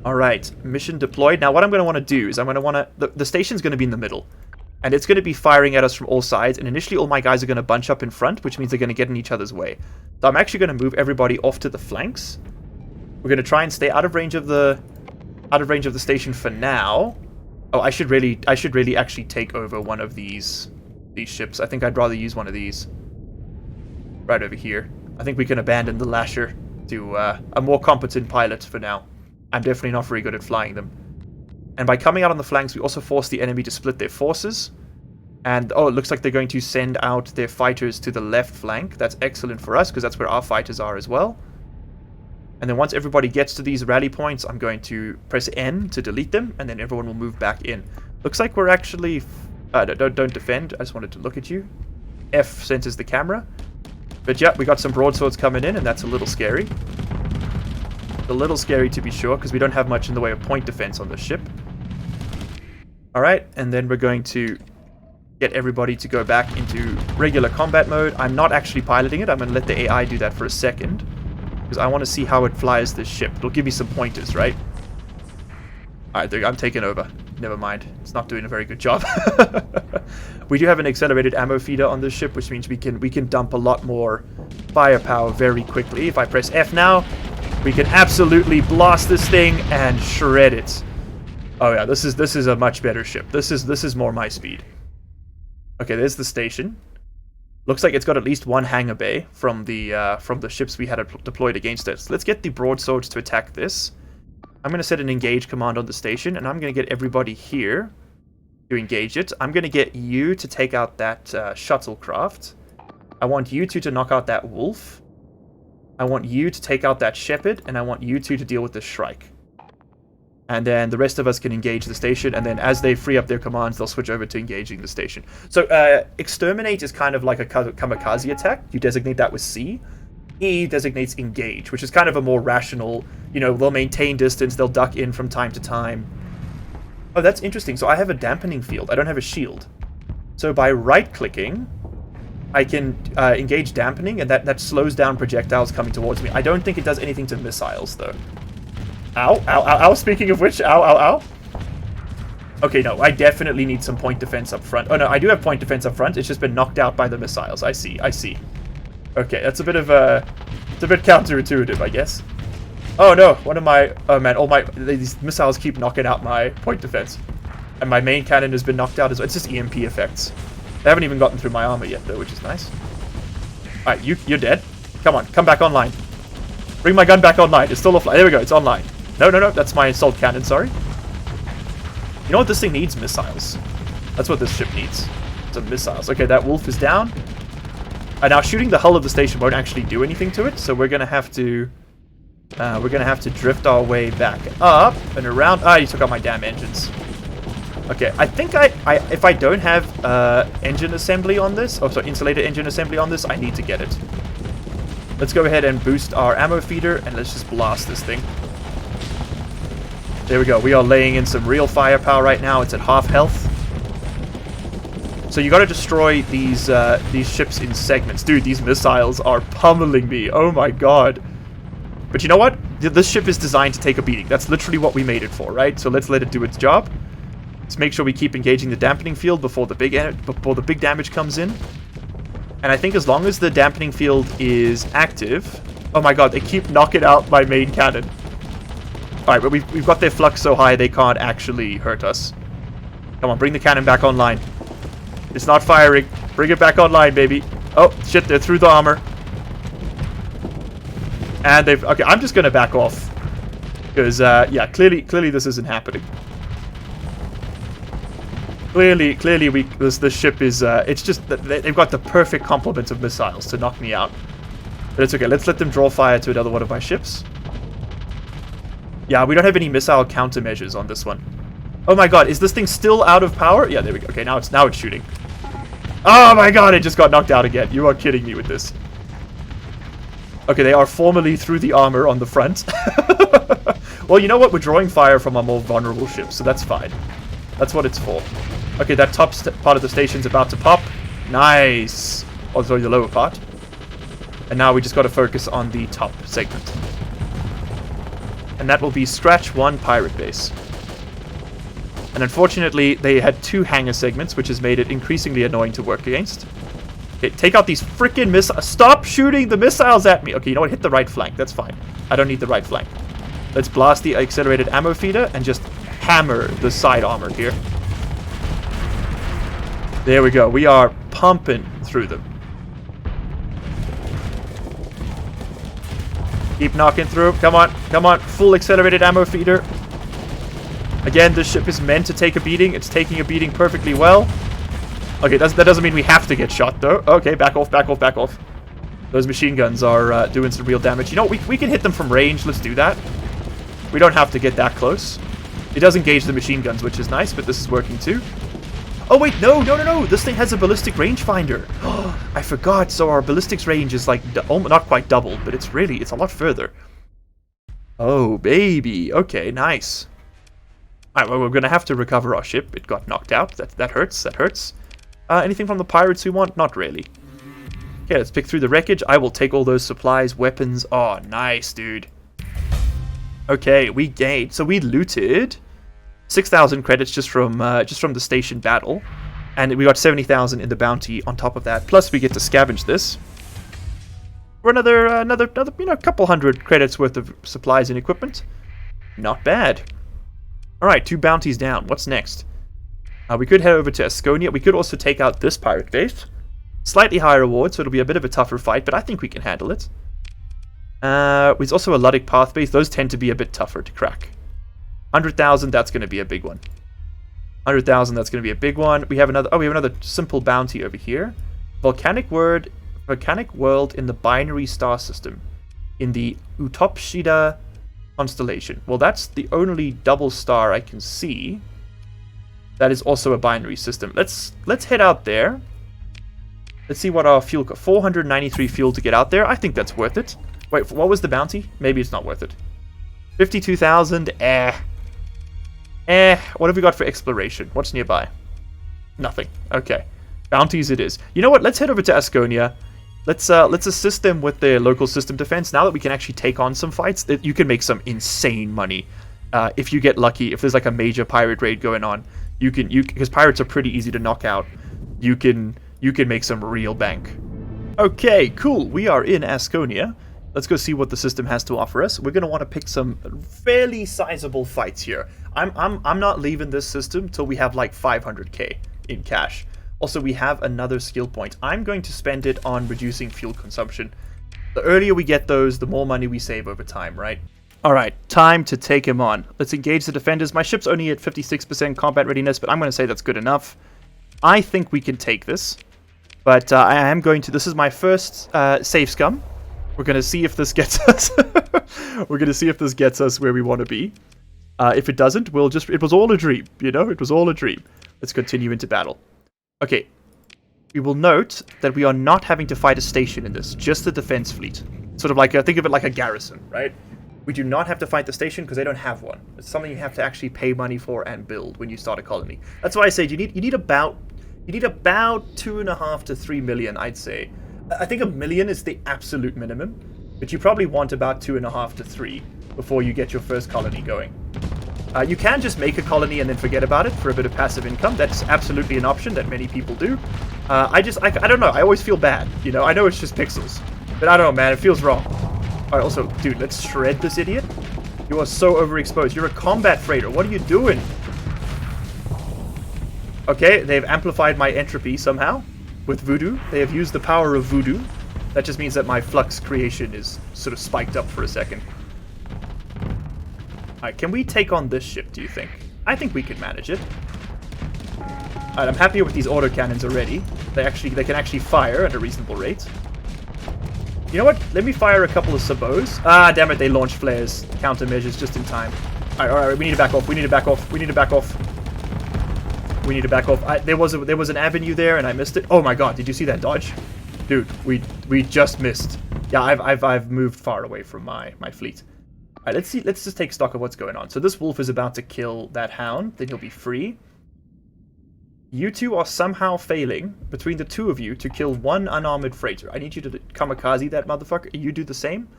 All right, mission deployed. Now, what I'm gonna want to do is the station's gonna be in the middle, and it's gonna be firing at us from all sides. And initially, all my guys are gonna bunch up in front, which means they're gonna get in each other's way. So I'm actually gonna move everybody off to the flanks. We're gonna try and stay out of range of the station for now. Oh, I should really actually take over one of these ships. I think I'd rather use one of these right over here. I think we can abandon the Lasher to a more competent pilot for now. I'm definitely not very good at flying them. And by coming out on the flanks, we also force the enemy to split their forces. And oh, it looks like they're going to send out their fighters to the left flank. That's excellent for us because that's where our fighters are as well. And then once everybody gets to these rally points, I'm going to press N to delete them, and then everyone will move back in. Looks like we're actually... don't defend, I just wanted to look at you. F centers the camera. But yeah, we got some broadswords coming in, and that's a little scary. A little scary to be sure, because we don't have much in the way of point defense on the ship. Alright, and then we're going to get everybody to go back into regular combat mode. I'm not actually piloting it, I'm going to let the AI do that for a second. Because I want to see how it flies this ship. It'll give me some pointers, right? Alright, I'm taking over. Never mind. It's not doing a very good job. We do have an accelerated ammo feeder on this ship, which means we can dump a lot more firepower very quickly. If I press F now, we can absolutely blast this thing and shred it. Oh yeah, this is a much better ship. This is more my speed. Okay, there's the station. Looks like it's got at least one hangar bay from the ships we had deployed against it. So let's get the broadswords to attack this. I'm going to set an engage command on the station, and I'm going to get everybody here to engage it. I'm going to get you to take out that shuttlecraft. I want you two to knock out that wolf. I want you to take out that shepherd, and I want you two to deal with the shrike. And then the rest of us can engage the station, and then as they free up their commands, they'll switch over to engaging the station. So, exterminate is kind of like a kamikaze attack. You designate that with C. E designates engage, which is kind of a more rational, they'll maintain distance, they'll duck in from time to time. Oh, that's interesting. So I have a dampening field. I don't have a shield. So by right-clicking, I can engage dampening, and that slows down projectiles coming towards me. I don't think it does anything to missiles, though. Ow, ow, ow, ow. Speaking of which, ow, ow, ow. Okay, no, I definitely need some point defense up front. Oh, no, I do have point defense up front. It's just been knocked out by the missiles. I see. Okay, that's a bit of a... It's a bit counterintuitive, I guess. Oh, no, oh, man, these missiles keep knocking out my point defense. And my main cannon has been knocked out as well. It's just EMP effects. They haven't even gotten through my armor yet, though, which is nice. Alright, you're dead. Come on, come back online. Bring my gun back online. It's still offline. There we go, it's online. No, that's my assault cannon, sorry. You know what this thing needs? Missiles. That's what this ship needs. Some missiles. Okay, that wolf is down. Now shooting the hull of the station won't actually do anything to it, so we're gonna have to drift our way back up and around. Ah, you took out my damn engines. Okay, I think if I don't have engine assembly on this, insulator engine assembly on this, I need to get it. Let's go ahead and boost our ammo feeder, and let's just blast this thing. There we go. We are laying in some real firepower right now. It's at half health. So you got to destroy these ships in segments. Dude, these missiles are pummeling me. Oh my god. But you know what? This ship is designed to take a beating. That's literally what we made it for, right? So let's let it do its job. Let's make sure we keep engaging the dampening field before the big damage comes in. And I think as long as the dampening field is active... Oh my god, they keep knocking out my main cannon. Alright, but we've got their flux so high they can't actually hurt us. Come on, bring the cannon back online. It's not firing. Bring it back online, baby. Oh, shit, they're through the armor. And they've... Okay, I'm just going to back off. Because, yeah, clearly this isn't happening. Clearly, this ship is... it's just that they've got the perfect complement of missiles to knock me out. But it's okay. Let's let them draw fire to another one of my ships. Yeah, we don't have any missile countermeasures on this one. Oh my god, is this thing still out of power? Yeah, there we go. Okay, now it's shooting. Oh my god, it just got knocked out again. You are kidding me with this. Okay, they are formally through the armor on the front. Well, you know what? We're drawing fire from our more vulnerable ships, so that's fine. That's what it's for. Okay, that top part of the station's about to pop. Nice. Oh, sorry, the lower part. And now we just got to focus on the top segment. And that will be Scratch 1 pirate base. And unfortunately, they had 2 hangar segments, which has made it increasingly annoying to work against. Okay, take out these freaking missiles. Stop shooting the missiles at me. Okay, you know what? Hit the right flank. That's fine. I don't need the right flank. Let's blast the accelerated ammo feeder and just hammer the side armor here. There we go. We are pumping through them. Keep knocking through. Come on. Come on. Full accelerated ammo feeder. Again, this ship is meant to take a beating. It's taking a beating perfectly well. Okay, that doesn't mean we have to get shot, though. Okay, back off, back off, back off. Those machine guns are doing some real damage. You know, we can hit them from range. Let's do that. We don't have to get that close. It does engage the machine guns, which is nice, but this is working too. Oh, wait, no. This thing has a ballistic rangefinder. I forgot. So our ballistics range is like, not quite doubled, but it's a lot further. Oh, baby. Okay, nice. Alright, well, we're going to have to recover our ship. It got knocked out. That hurts. That hurts. Anything from the pirates we want? Not really. Okay, let's pick through the wreckage. I will take all those supplies, weapons. Oh, nice, dude. Okay, we gained. So we looted 6,000 credits just from the station battle, and we got 70,000 in the bounty on top of that. Plus, we get to scavenge this for another couple hundred credits worth of supplies and equipment. Not bad. All right, 2 bounties down. What's next? We could head over to Asconia. We could also take out this pirate base. Slightly higher reward, so it'll be a bit of a tougher fight, but I think we can handle it. There's also a Luddic path base. Those tend to be a bit tougher to crack. 100,000, that's going to be a big one. 100,000, that's going to be a big one. We have another simple bounty over here. Volcanic world in the binary star system, in the Utopshida constellation. Well, that's the only double star I can see. That is also a binary system. Let's head out there. Let's see what our fuel cost. 493 fuel to get out there. I think that's worth it. Wait, what was the bounty? Maybe it's not worth it. 52,000. What have we got for exploration? What's nearby? Nothing. Okay. Bounties it is. You know what? Let's head over to Asconia. Let's assist them with their local system defense. Now that we can actually take on some fights, you can make some insane money. If you get lucky, if there's like a major pirate raid going on, because pirates are pretty easy to knock out. You can make some real bank. Okay, cool. We are in Asconia. Let's go see what the system has to offer us. We're going to want to pick some fairly sizable fights here. I'm not leaving this system till we have like 500k in cash. Also, we have another skill point. I'm going to spend it on reducing fuel consumption. The earlier we get those, the more money we save over time, right? Alright, time to take him on. Let's engage the defenders. My ship's only at 56% combat readiness, but I'm going to say that's good enough. I think we can take this. But I am going to... This is my first save scum. We're going to see if this gets us... We're going to see if this gets us where we want to be. If it doesn't, we'll just... It was all a dream, you know? It was all a dream. Let's continue into battle. Okay. We will note that we are not having to fight a station in this. Just the defense fleet. Sort of like... think of it like a garrison, right? We do not have to fight the station because they don't have one. It's something you have to actually pay money for and build when you start a colony. That's why I said you need about 2.5 to 3 million, I'd say. I think 1 million is the absolute minimum, but you probably want about 2.5 to 3 before you get your first colony going. You can just make a colony and then forget about it for a bit of passive income. That's absolutely an option that many people do. I don't know. I always feel bad. You know, I know it's just pixels, but I don't know, man. It feels wrong. Alright, also, dude, let's shred this idiot. You are so overexposed. You're a combat freighter. What are you doing? Okay, they've amplified my entropy somehow with voodoo. They have used the power of voodoo. That just means that my flux creation is sort of spiked up for a second. Alright, can we take on this ship, do you think? I think we can manage it. Alright, I'm happier with these autocannons already. They can actually fire at a reasonable rate. You know what? Let me fire a couple of sabos. Ah, damn it, they launched flares. Countermeasures just in time. Alright, we need to back off. We need to back off. We need to back off. We need to back off. There was an avenue there and I missed it. Oh my god, did you see that dodge? Dude, we just missed. Yeah, I've moved far away from my fleet. All right, let's see. Let's just take stock of what's going on. So this wolf is about to kill that hound. Then he'll be free. You two are somehow failing, between the two of you, to kill one unarmored freighter. I need you to kamikaze that motherfucker. You do the same.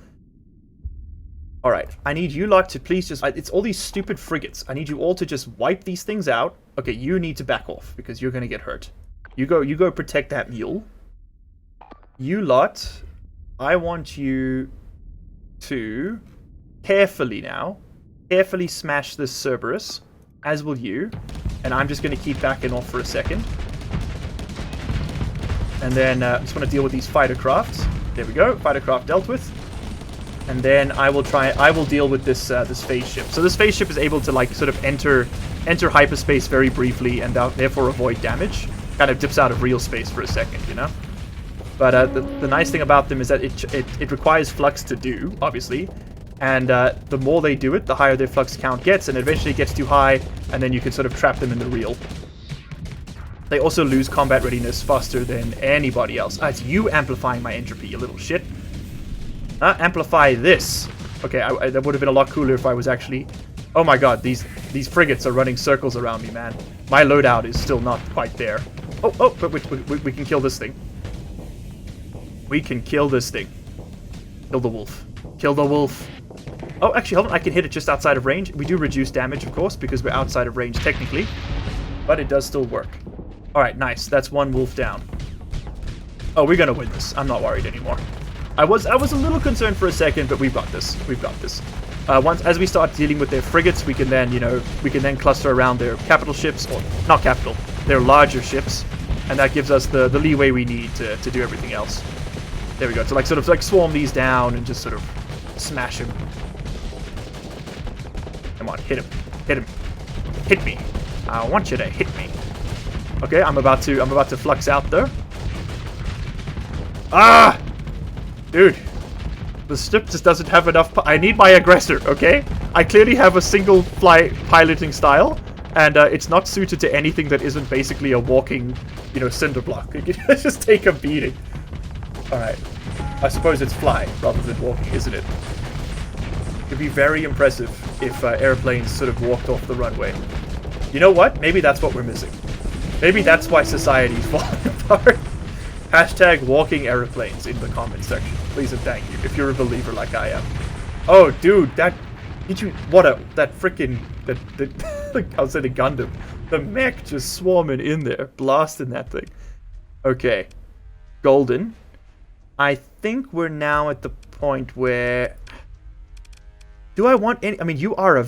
Alright, I need you lot to please just... It's all these stupid frigates. I need you all to just wipe these things out. Okay, you need to back off, because you're going to get hurt. You go protect that mule. You lot, I want you to carefully smash this Cerberus, as will you. And I'm just going to keep backing off for a second. And then I just want to deal with these fighter crafts. There we go, fighter craft dealt with. And then I will deal with this this phase ship. So this phase ship is able to like sort of enter hyperspace very briefly and therefore avoid damage. Kind of dips out of real space for a second, you know. But the nice thing about them is that it requires flux to do, obviously. And the more they do it, the higher their flux count gets, and eventually it gets too high, and then you can sort of trap them in the reel. They also lose combat readiness faster than anybody else. Ah, it's you amplifying my entropy, you little shit. Amplify this. Okay, that would have been a lot cooler if I was actually... Oh my god, these frigates are running circles around me, man. My loadout is still not quite there. Oh, but we can kill this thing. We can kill this thing. Kill the wolf. Kill the wolf. Oh, actually, hold on. I can hit it just outside of range. We do reduce damage, of course, because we're outside of range technically. But it does still work. Alright, nice. That's one wolf down. Oh, we're gonna win this. I'm not worried anymore. I was a little concerned for a second, but we've got this. We've got this. As we start dealing with their frigates, we can then cluster around their capital ships, or not capital, their larger ships, and that gives us the leeway we need to do everything else. There we go. So sort of swarm these down and just sort of smash them. Come on, hit him. Hit him. Hit me. I want you to hit me. Okay, I'm about to flux out there. Ah! Dude. The ship just doesn't have enough... I need my aggressor, okay? I clearly have a single piloting style, and it's not suited to anything that isn't basically a walking, cinder block. It can just take a beating. Alright. I suppose it's fly rather than walking, isn't it? It'd be very impressive if airplanes sort of walked off the runway. You know what? Maybe that's what we're missing. Maybe that's why society's falling apart. Hashtag walking airplanes in the comments section. Please and thank you, if you're a believer like I am. Oh, dude, that freaking, I'll say the Gundam. The mech just swarming in there, blasting that thing. Okay. Golden. I think we're now at the point where... Do I want any... I mean, you are a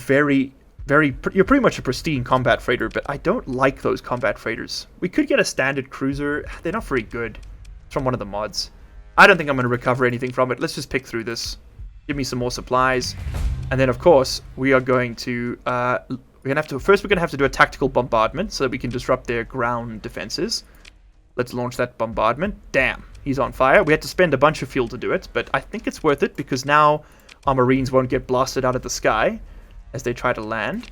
you're pretty much a pristine combat freighter, but I don't like those combat freighters. We could get a standard cruiser. They're not very good. It's from one of the mods. I don't think I'm going to recover anything from it. Let's just pick through this. Give me some more supplies. And then, of course, we are going to... First, we're going to have to do a tactical bombardment so that we can disrupt their ground defenses. Let's launch that bombardment. Damn, he's on fire. We had to spend a bunch of fuel to do it, but I think it's worth it because now our Marines won't get blasted out of the sky as they try to land.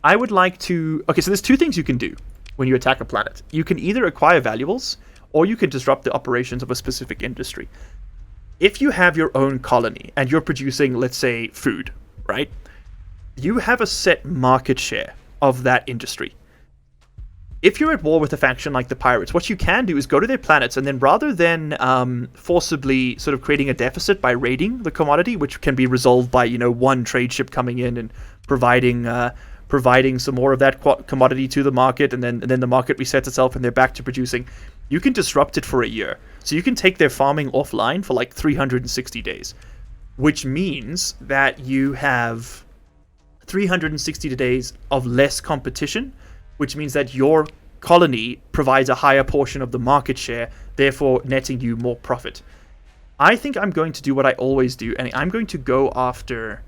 I would like to... Okay, so there's two things you can do when you attack a planet. You can either acquire valuables, or you can disrupt the operations of a specific industry. If you have your own colony, and you're producing, let's say, food, right? You have a set market share of that industry. If you're at war with a faction like the pirates, what you can do is go to their planets, and then rather than forcibly sort of creating a deficit by raiding the commodity, which can be resolved by, one trade ship coming in and providing some more of that commodity to the market, and then the market resets itself and they're back to producing, you can disrupt it for a year. So you can take their farming offline for like 360 days, which means that you have 360 days of less competition, which means that your colony provides a higher portion of the market share, therefore netting you more profit. I think I'm going to do what I always do, and I'm going to go after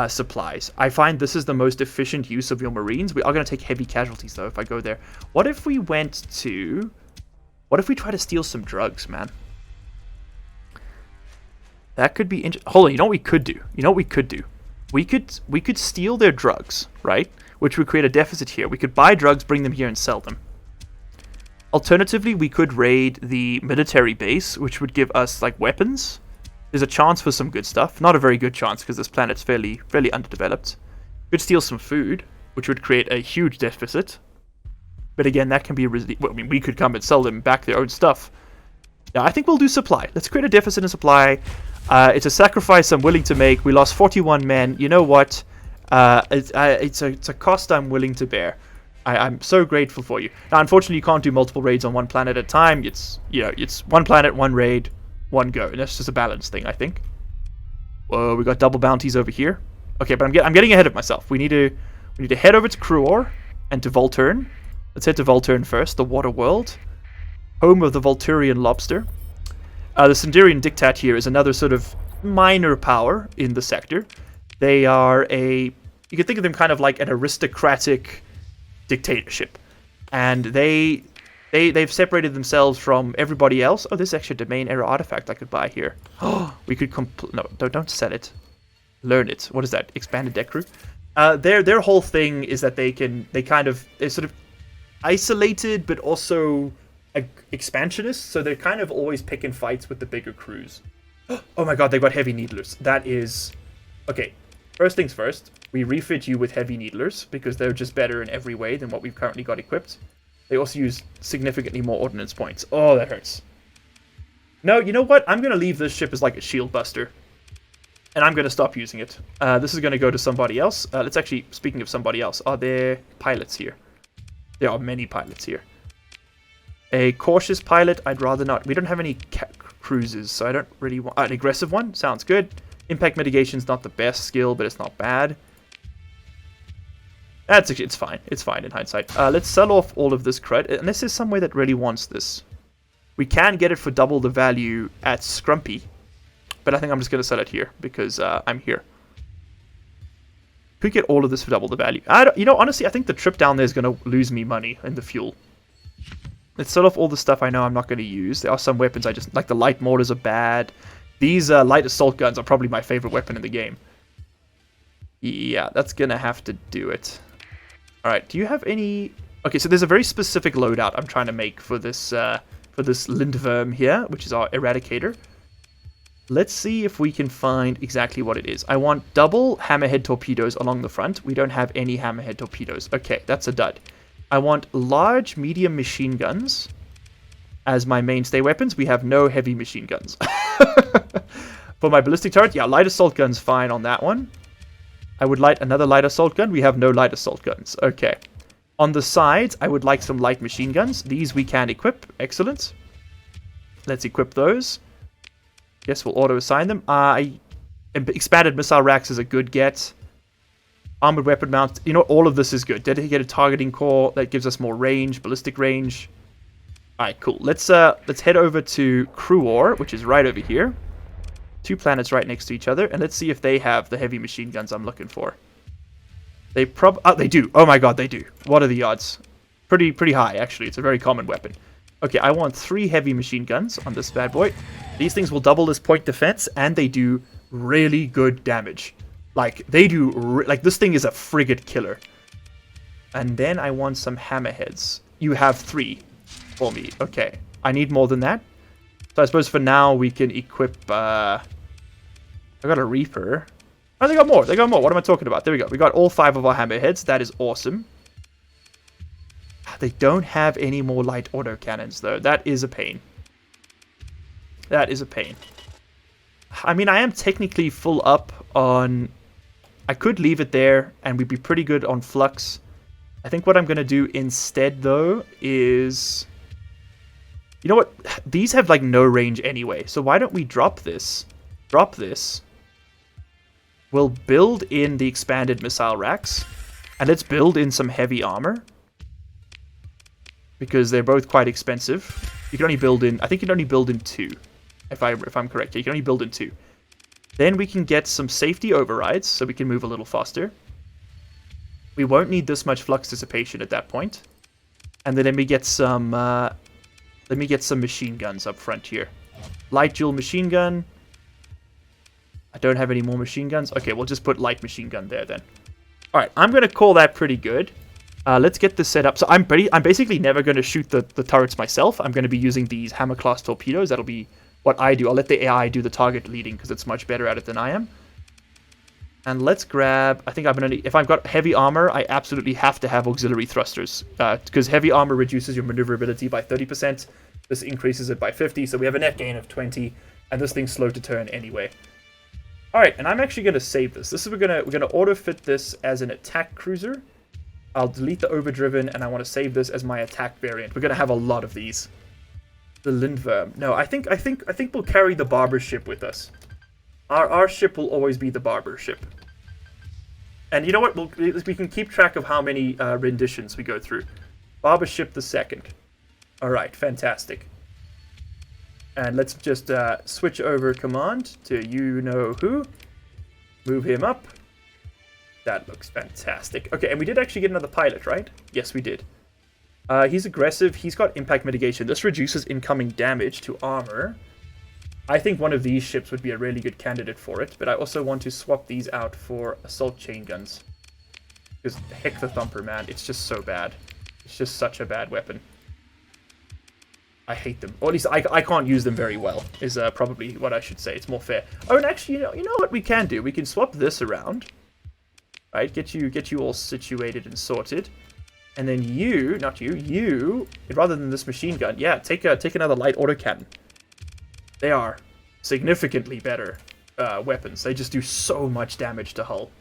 supplies. I find this is the most efficient use of your Marines. We are going to take heavy casualties, though, if I go there. What if we try to steal some drugs, man? That could be... Hold on, you know what we could do? We could steal their drugs, right? Which would create a deficit here. We could buy drugs, bring them here, and sell them. Alternatively, we could raid the military base, which would give us, like, weapons. There's a chance for some good stuff. Not a very good chance because this planet's fairly underdeveloped. Could steal some food, which would create a huge deficit. But again, that can be... well, I mean, we could come and sell them back their own stuff. Yeah, I think we'll do supply. Let's create a deficit in supply. It's a sacrifice I'm willing to make. We lost 41 men. You know what? It's a cost I'm willing to bear. I'm so grateful for you. Now, unfortunately, you can't do multiple raids on one planet at a time. It's, you know, it's one planet, one raid, one go. And that's just a balance thing, I think. Whoa, we got double bounties over here. Okay, but I'm getting ahead of myself. We need to head over to Cruor and to Volturn. Let's head to Volturn first, the water world, home of the Volturian lobster. The Sinderian Diktat here is another sort of minor power in the sector. They are you can think of them kind of like an aristocratic dictatorship, and they've separated themselves from everybody else. Oh, there's actually a domain error artifact I could buy here. Oh, we could no, don't sell it. Learn it. What is that? Expanded deck crew. Their whole thing is that they're sort of isolated, but also expansionists. So they're kind of always picking fights with the bigger crews. Oh my god, they got heavy needlers. That is okay. First things first, we refit you with heavy needlers because they're just better in every way than what we've currently got equipped. They also use significantly more ordnance points. Oh, that hurts. No, you know what? I'm going to leave this ship as like a shield buster. And I'm going to stop using it. This is going to go to somebody else. Let's actually, speaking of somebody else, are there pilots here? There are many pilots here. A cautious pilot, I'd rather not. We don't have any cruises, so I don't really want... an aggressive one? Sounds good. Impact mitigation's not the best skill, but it's not bad. It's fine. It's fine in hindsight. Let's sell off all of this crud, unless there's somewhere that really wants this. We can get it for double the value at Scrumpy, but I think I'm just going to sell it here, because I'm here. Could get all of this for double the value. Honestly, I think the trip down there is going to lose me money in the fuel. Let's sell off all the stuff I know I'm not going to use. There are some weapons I just... like the light mortars are bad. These light assault guns are probably my favorite weapon in the game. Yeah, that's going to have to do it. Alright, do you have any... okay, so there's a very specific loadout I'm trying to make for this Lindworm here, which is our Eradicator. Let's see if we can find exactly what it is. I want double hammerhead torpedoes along the front. We don't have any hammerhead torpedoes. Okay, that's a dud. I want large medium machine guns as my mainstay weapons. We have no heavy machine guns. For my ballistic turret, yeah, light assault gun's fine on that one. I would like another light assault gun. We have no light assault guns. Okay. On the sides, I would like some light machine guns. These we can equip. Excellent. Let's equip those. Yes, we'll auto-assign them. Expanded missile racks is a good get. Armored weapon mounts. You know, all of this is good. Dedicated targeting core. That gives us more range. Ballistic range. Alright, cool. Let's head over to Cruor, which is right over here. 2 planets right next to each other. And let's see if they have the heavy machine guns I'm looking for. They they do. Oh my god, they do. What are the odds? Pretty high, actually. It's a very common weapon. Okay, I want 3 heavy machine guns on this bad boy. These things will double this point defense, and they do really good damage. Like, they do... like, this thing is a frigate killer. And then I want some hammerheads. You have 3 for me. Okay. I need more than that. So I suppose for now we can equip... I got a Reaper. Oh, they got more. They got more. What am I talking about? There we go. We got all 5 of our hammerheads. That is awesome. They don't have any more light autocannons, though. That is a pain. That is a pain. I mean, I am technically full up on... I could leave it there, and we'd be pretty good on flux. I think what I'm going to do instead, though, is... you know what? These have, like, no range anyway. So why don't we drop this? Drop this. We'll build in the expanded missile racks. And let's build in some heavy armor. Because they're both quite expensive. You can only build in... I think you can only build in 2. If I'm correct. You can only build in 2. Then we can get some safety overrides, so we can move a little faster. We won't need this much flux dissipation at that point. And then let me get some machine guns up front here. Light dual machine gun. I don't have any more machine guns. Okay, we'll just put light machine gun there then. Alright, I'm going to call that pretty good. Let's get this set up. So I'm basically never going to shoot the turrets myself. I'm going to be using these hammer class torpedoes. That'll be what I do. I'll let the AI do the target leading because it's much better at it than I am. And let's grab, I think I'm going to, if I've got heavy armor, I absolutely have to have auxiliary thrusters. Because heavy armor reduces your maneuverability by 30%. This increases it by 50, so we have a net gain of 20. And this thing's slow to turn anyway. Alright, and I'm actually going to save this. We're gonna auto-fit this as an attack cruiser. I'll delete the overdriven, and I want to save this as my attack variant. We're going to have a lot of these. The Lindworm. No, I think we'll carry the barber ship with us. Our ship will always be the barber ship. And you know what? We can keep track of how many renditions we go through. Barber ship the second. Alright, fantastic. And let's just switch over command to you-know-who. Move him up. That looks fantastic. Okay, and we did actually get another pilot, right? Yes, we did. He's aggressive. He's got impact mitigation. This reduces incoming damage to armor. I think one of these ships would be a really good candidate for it, but I also want to swap these out for assault chain guns. Because heck the Thumper, man. It's just so bad. It's just such a bad weapon. I hate them. Or at least I can't use them very well, is probably what I should say. It's more fair. Oh, and actually, you know what we can do? We can swap this around. Right? Get you all situated and sorted. And then you, not you, you, rather than this machine gun, yeah, take another light autocannon. They are significantly better weapons. They just do so much damage to hull.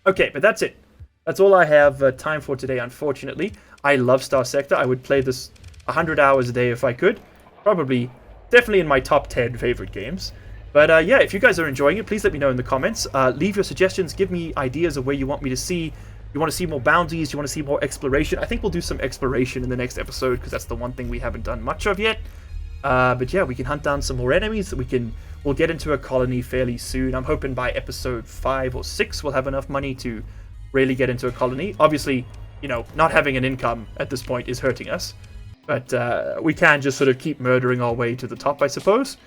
Okay, but that's it. That's all I have time for today, unfortunately. I love Starsector. I would play this 100 hours a day if I could. Definitely in my top 10 favorite games. But yeah, if you guys are enjoying it, please let me know in the comments. Leave your suggestions. Give me ideas of where you want me to see. You want to see more bounties? You want to see more exploration? I think we'll do some exploration in the next episode because that's the one thing we haven't done much of yet. But yeah, we can hunt down some more enemies. We'll get into a colony fairly soon. I'm hoping by episode 5 or 6 we'll have enough money to really get into a colony. Obviously, you know, not having an income at this point is hurting us. But we can just sort of keep murdering our way to the top, I suppose.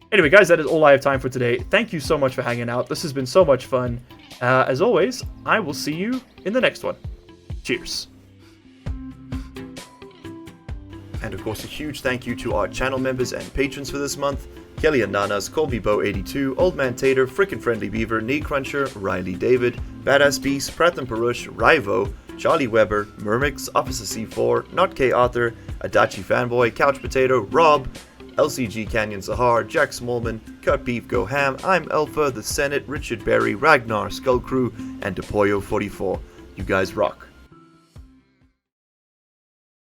Anyway, guys, that is all I have time for today. Thank you so much for hanging out. This has been so much fun. As always, I will see you in the next one. Cheers. And of course, a huge thank you to our channel members and patrons for this month. Kelly and Nanas, Colby Bow 82, Old Man Tater, Frickin' Friendly Beaver, Knee Cruncher, Riley David, Badass Beast, Pratham Parush, Rivo, Charlie Weber, Myrmix, Officer C4, Not K Author, Adachi Fanboy, Couch Potato, Rob, LCG Canyon Sahar, Jack Smallman, Cut Beef Go Ham, I'm Alpha, The Senate, Richard Berry, Ragnar, Skull Crew, and DePoyo44. You guys rock.